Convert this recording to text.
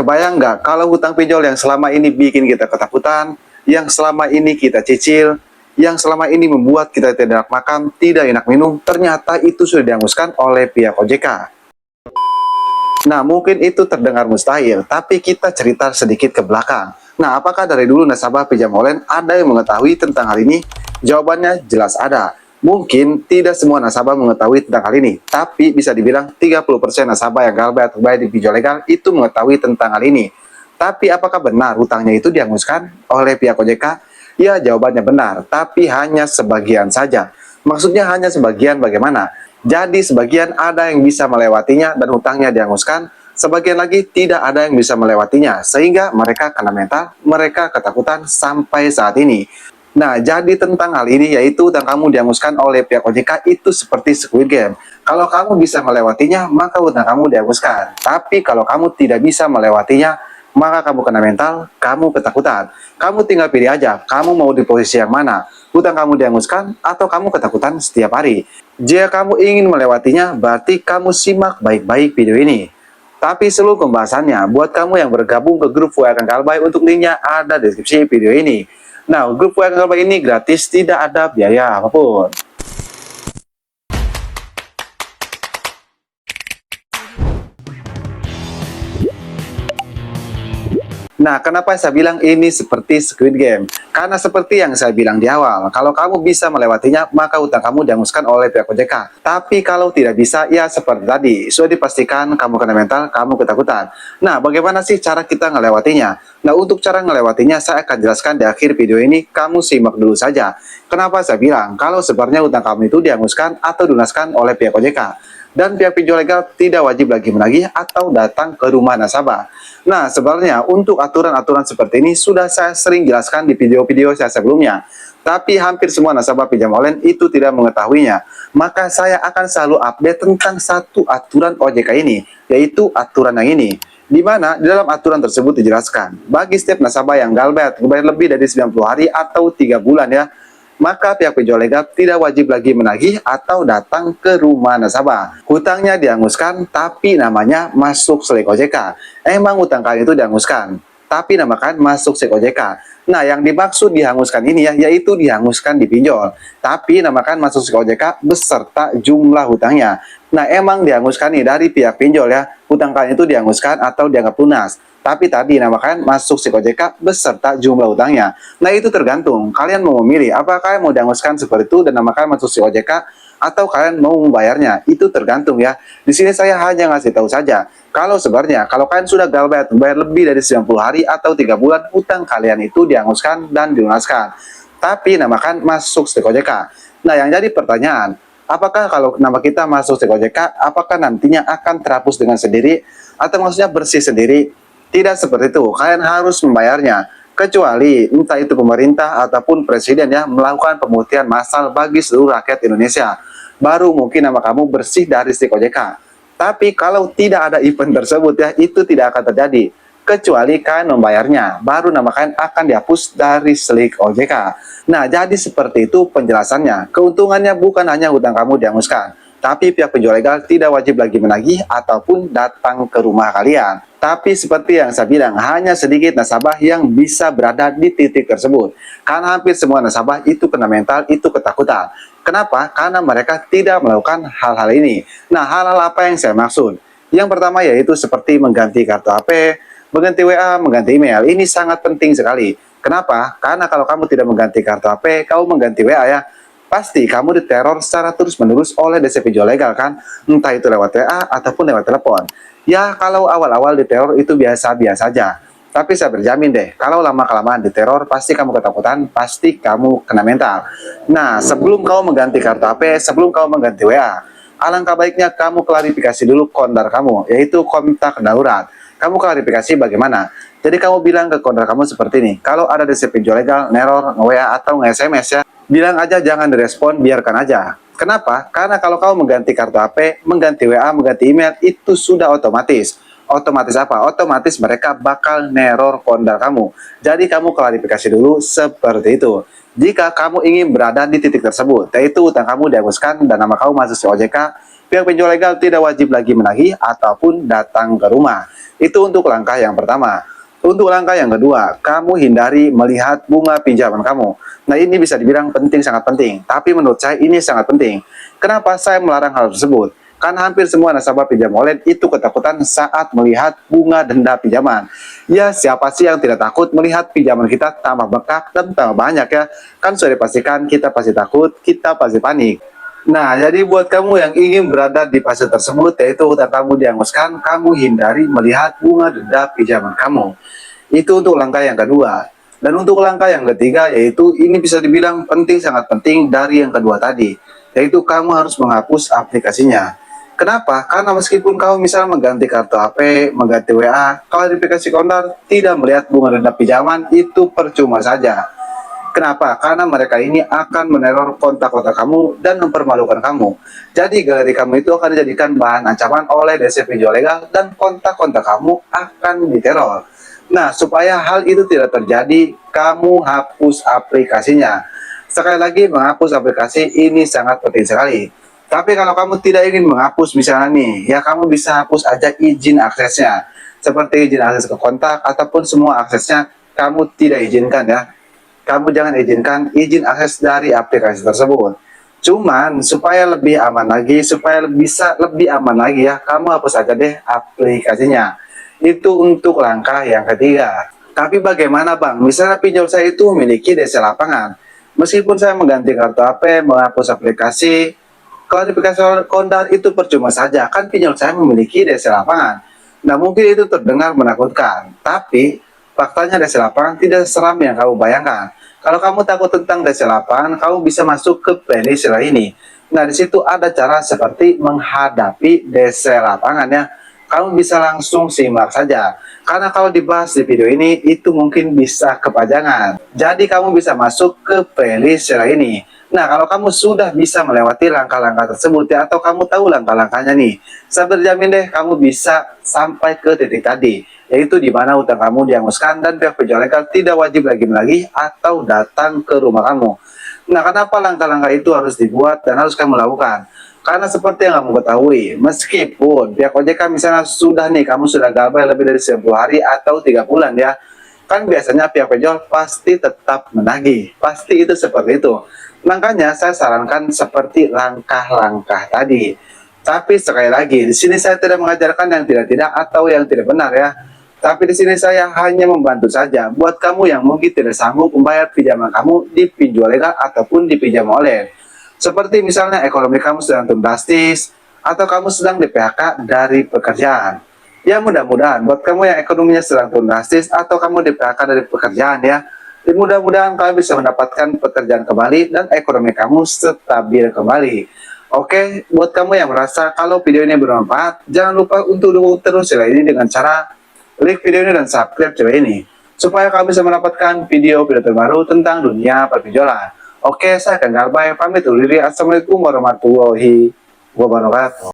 Kebayang nggak kalau hutang pinjol yang selama ini bikin kita ketakutan, yang selama ini kita cicil, yang selama ini membuat kita tidak enak makan, tidak enak minum, ternyata itu sudah dihanguskan oleh pihak OJK. Nah, mungkin itu terdengar mustahil, tapi kita cerita sedikit ke belakang. Nah, apakah dari dulu nasabah pinjam online ada yang mengetahui tentang hal ini? Jawabannya jelas ada. Mungkin tidak semua nasabah mengetahui tentang hal ini, tapi bisa dibilang 30% nasabah yang gagal bayar atau bayar di pinjol legal itu mengetahui tentang hal ini. Tapi apakah benar hutangnya itu dihanguskan oleh pihak OJK? Ya, jawabannya benar, tapi hanya sebagian saja. Maksudnya hanya sebagian bagaimana? Jadi sebagian ada yang bisa melewatinya dan hutangnya dihanguskan, sebagian lagi tidak ada yang bisa melewatinya, sehingga mereka kena mental, mereka ketakutan sampai saat ini. Nah, jadi tentang hal ini yaitu hutang kamu dihanguskan oleh pihak OJK itu seperti Squid Game. Kalau kamu bisa melewatinya, maka hutang kamu dihanguskan. Tapi kalau kamu tidak bisa melewatinya, maka kamu kena mental, kamu ketakutan. Kamu tinggal pilih aja, kamu mau di posisi yang mana? Hutang kamu dihanguskan atau kamu ketakutan setiap hari? Jika kamu ingin melewatinya, berarti kamu simak baik-baik video ini. Tapi seluruh pembahasannya, buat kamu yang bergabung ke grup WA Kang Kalbai, untuk linknya ada di deskripsi video ini. Nah, grup WA Kang Kalbai ini gratis, tidak ada biaya apapun. Nah, kenapa saya bilang ini seperti Squid Game? Karena seperti yang saya bilang di awal, kalau kamu bisa melewatinya, maka hutang kamu dihanguskan oleh pihak OJK. Tapi kalau tidak bisa, ya seperti tadi, sudah dipastikan kamu kena mental, kamu ketakutan. Nah, bagaimana sih cara kita ngelewatinya? Nah, untuk cara ngelewatinya, saya akan jelaskan di akhir video ini, kamu simak dulu saja. Kenapa saya bilang, kalau sebenarnya hutang kamu itu dihanguskan atau dilunaskan oleh pihak OJK. Dan pihak pinjol legal tidak wajib lagi menagih atau datang ke rumah nasabah. Nah, sebenarnya untuk aturan-aturan seperti ini sudah saya sering jelaskan di video-video saya sebelumnya. Tapi hampir semua nasabah pinjam online itu tidak mengetahuinya. Maka saya akan selalu update tentang satu aturan OJK ini, yaitu aturan yang ini. Di mana di dalam aturan tersebut dijelaskan, bagi setiap nasabah yang gagal bayar lebih dari 90 hari atau 3 bulan ya, maka pihak pinjol legal tidak wajib lagi menagih atau datang ke rumah nasabah. Hutangnya dihanguskan, tapi namanya masuk SLIK OJK. Emang hutang kalian itu dihanguskan, tapi namakan masuk SLIK OJK. Nah, yang dimaksud dihanguskan ini ya, yaitu dihanguskan di pinjol, tapi namakan masuk SLIK OJK beserta jumlah hutangnya. Nah, emang dihanguskan nih dari pihak pinjol ya, hutang kalian itu dihanguskan atau dianggap lunas. Tapi tadi namakan masuk SLIK OJK beserta jumlah utangnya. Nah, itu tergantung. Kalian mau memilih apakah mau dihanguskan seperti itu dan namakan masuk SLIK OJK atau kalian mau membayarnya. Itu tergantung ya. Di sini saya hanya ngasih tahu saja. Kalau sebenarnya kalau kalian sudah gagal bayar lebih dari 90 hari atau 3 bulan, hutang kalian itu dihanguskan dan dilunaskan. Tapi namakan masuk SLIK OJK. Nah, yang jadi pertanyaan, apakah kalau nama kita masuk SLIK OJK, apakah nantinya akan terhapus dengan sendiri atau maksudnya bersih sendiri? Tidak seperti itu, kalian harus membayarnya. Kecuali entah itu pemerintah ataupun presiden ya melakukan pemutihan massal bagi seluruh rakyat Indonesia. Baru mungkin nama kamu bersih dari SLIK OJK. Tapi kalau tidak ada event tersebut ya, itu tidak akan terjadi. Kecuali kalian membayarnya, baru nama kalian akan dihapus dari SLIK OJK. Nah, jadi seperti itu penjelasannya. Keuntungannya bukan hanya hutang kamu dihanguskan, tapi pihak pinjol legal tidak wajib lagi menagih ataupun datang ke rumah kalian. Tapi seperti yang saya bilang, hanya sedikit nasabah yang bisa berada di titik tersebut. Karena hampir semua nasabah itu kena mental, itu ketakutan. Kenapa? Karena mereka tidak melakukan hal-hal ini. Nah, hal-hal apa yang saya maksud? Yang pertama yaitu seperti mengganti kartu HP, mengganti WA, mengganti email. Ini sangat penting sekali. Kenapa? Karena kalau kamu tidak mengganti kartu HP, kamu mengganti WA ya, pasti kamu diteror secara terus-menerus oleh DC pinjol legal kan? Entah itu lewat WA ataupun lewat telepon. Ya, kalau awal-awal diteror itu biasa-biasa saja. Tapi saya berjamin deh, kalau lama-kelamaan diteror, pasti kamu ketakutan, pasti kamu kena mental. Nah, sebelum kamu mengganti kartu HP, sebelum kamu mengganti WA, alangkah baiknya kamu klarifikasi dulu kondar kamu, yaitu kontak darurat. Kamu klarifikasi bagaimana? Jadi kamu bilang ke kondar kamu seperti ini, kalau ada DC pinjol legal, neror, nge-WA atau nge-SMS ya, bilang aja jangan direspon, biarkan aja. Kenapa? Karena kalau kamu mengganti kartu HP, mengganti WA, mengganti email, itu sudah otomatis. Otomatis apa? Otomatis mereka bakal neror kondar kamu. Jadi kamu klarifikasi dulu seperti itu. Jika kamu ingin berada di titik tersebut, yaitu utang kamu dihapuskan dan nama kamu masuk ke OJK, pihak pinjol legal tidak wajib lagi menagih ataupun datang ke rumah. Itu untuk langkah yang pertama. Untuk langkah yang kedua, kamu hindari melihat bunga pinjaman kamu. Nah, ini bisa dibilang penting, sangat penting. Tapi menurut saya ini sangat penting. Kenapa saya melarang hal tersebut? Karena hampir semua nasabah pinjam online itu ketakutan saat melihat bunga denda pinjaman. Ya, siapa sih yang tidak takut melihat pinjaman kita tambah bengkak dan tambah banyak ya? Kan sudah dipastikan kita pasti takut, kita pasti panik. Nah, jadi buat kamu yang ingin berada di fase tersebut, yaitu hutang kamu dihanguskan, kamu hindari melihat bunga denda pinjaman kamu. Itu untuk langkah yang kedua. Dan untuk langkah yang ketiga, yaitu ini bisa dibilang penting, sangat penting dari yang kedua tadi, yaitu kamu harus menghapus aplikasinya. Kenapa? Karena meskipun kamu misalnya mengganti kartu HP, mengganti WA, kalau di aplikasi konter tidak melihat bunga denda pinjaman, itu percuma saja. Kenapa? Karena mereka ini akan meneror kontak-kontak kamu dan mempermalukan kamu. Jadi galeri kamu itu akan dijadikan bahan ancaman oleh DC pinjol legal dan kontak-kontak kamu akan diteror. Nah, supaya hal itu tidak terjadi, kamu hapus aplikasinya. Sekali lagi, menghapus aplikasi ini sangat penting sekali. Tapi kalau kamu tidak ingin menghapus misalnya nih, ya kamu bisa hapus aja izin aksesnya. Seperti izin akses ke kontak ataupun semua aksesnya kamu tidak izinkan ya. Kamu jangan izinkan izin akses dari aplikasi tersebut. Cuman supaya lebih aman lagi, supaya bisa lebih aman lagi ya, kamu hapus aja deh aplikasinya. Itu untuk langkah yang ketiga. Tapi bagaimana Bang? Misalnya pinjol saya itu memiliki DC lapangan. Meskipun saya mengganti kartu HP, menghapus aplikasi, kalau di aplikasi Kondar itu percuma saja, kan pinjol saya memiliki DC lapangan. Nah, mungkin itu terdengar menakutkan, tapi faktanya DC lapangan tidak seram yang kamu bayangkan. Kalau kamu takut tentang DC lapangan, kamu bisa masuk ke playlist ini. Nah, di situ ada cara seperti menghadapi DC lapangan ya. Kamu bisa langsung simak saja. Karena kalau dibahas di video ini, itu mungkin bisa kepanjangan. Jadi kamu bisa masuk ke playlist ini. Nah, kalau kamu sudah bisa melewati langkah-langkah tersebut ya, atau kamu tahu langkah-langkahnya nih, saya berjamin deh kamu bisa sampai ke titik tadi, yaitu di mana utang kamu dihanguskan dan pihak penjual legal tidak wajib lagi menagih atau datang ke rumah kamu. Nah, kenapa langkah-langkah itu harus dibuat dan harus kamu lakukan? Karena seperti yang kamu ketahui, meskipun pihak OJK misalnya sudah nih, kamu sudah gagal lebih dari 10 hari atau 3 bulan ya, kan biasanya pihak penjual pasti tetap menagih. Pasti itu seperti itu. Makanya saya sarankan seperti langkah-langkah tadi. Tapi sekali lagi, di sini saya tidak mengajarkan yang tidak-tidak atau yang tidak benar ya. Tapi di sini saya hanya membantu saja buat kamu yang mungkin tidak sanggup membayar pinjaman kamu di pinjol legal ataupun di pinjam online. Seperti misalnya ekonomi kamu sedang turun drastis atau kamu sedang di PHK dari pekerjaan. Ya, mudah-mudahan buat kamu yang ekonominya sedang turun drastis atau kamu di PHK dari pekerjaan ya, mudah-mudahan kamu bisa mendapatkan pekerjaan kembali dan ekonomi kamu stabil kembali. Oke, buat kamu yang merasa kalau video ini bermanfaat, jangan lupa untuk dukung terus channel ini dengan cara like video ini dan subscribe channel ini, supaya kamu bisa mendapatkan video-video terbaru tentang dunia perpinjolan. Oke, saya Kang Garbay, pamit undur diri. Assalamualaikum warahmatullahi wabarakatuh.